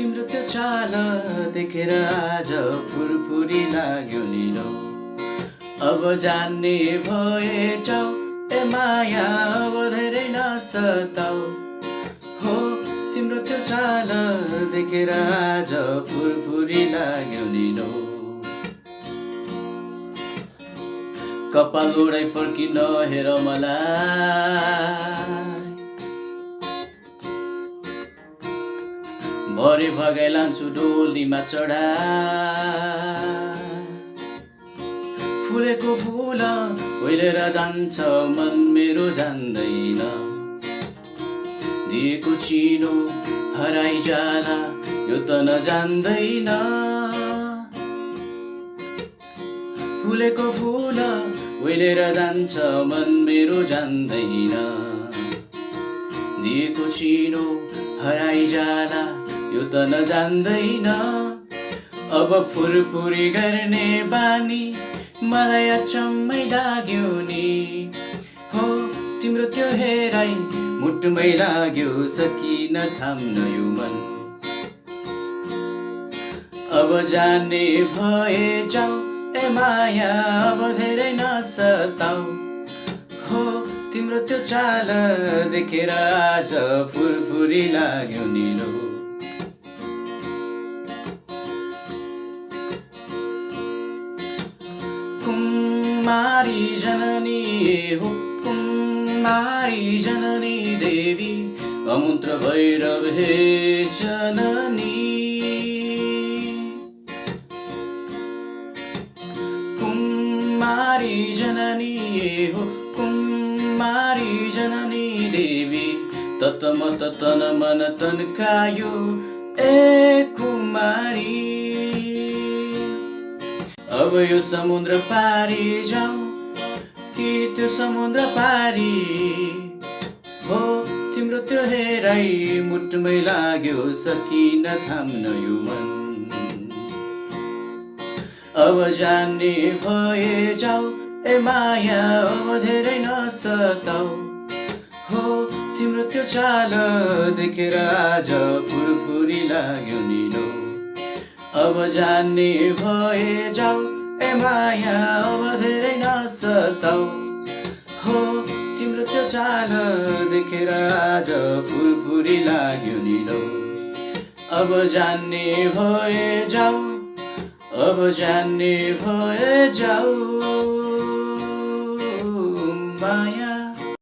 तिम्रो त्यो चाल देखेर आज फुरफुरी लाग्यो नि लौ। अब जान्ने भएछौ ए माया अब धेरै नसताऊ। हो तिम्रो त्यो चाल देखेर आज फुरफुरी लाग्यो नि लौ। कपाल उडाइ फर्किन हेर मलाई, भरे भगाइ लान्छु डोलीमा चढा। फुलेको फुल ओइलेर जान्छ मन मेरो जान्दैन, दिएको चिनो हराइ जाला यो त नजान्दैन। फुलेको फुल ओइलेर जान्छ मन मेरो जान्दैन, दिएको चिनो हराइ जाला यो त नजान्दैन। अब फुरफुरी गर्ने बानी मलाई अचम्मै लाग्यो नि। हो तिम्रो त्यो हेराइ मुटुमै लाग्यो सकिन थाम्न यो मन। अब जाने भए जाऊ ए माया अब धेरै नसताऊ। हो तिम्रो त्यो चाल देखेर आज फुरफुरी लाग्यो नि लौ। कुमारी जननी हो कुमारी जननी देवी अमन्त्र भैरव हे जननी। कुमारी जननी हो कुमारी जननी देवी तत्त्व तन मन तन्कायो ए कुमारी। अब यो समुद्र पारी जाऊ कि त्यो समुद्र पारी। हो तिम्रो त्यो हेराइ मुटुमै लाग्यो सकिन थाम्न यो मन। अब जान्ने भए जाऊ ए माया अब धेरै नसताऊ। हो तिम्रो त्यो चाल देखेर आज फुरफुरी लाग्यो नि लौ। अब जान्ने भए जाऊ ए माया अब धेरै नसताऊ। हो तिम्रो त्यो चाल देखेर आज फुरफुरी लाग्यो नि लौ। अब जान्ने भए जाऊ अब जान्ने भए जाऊ।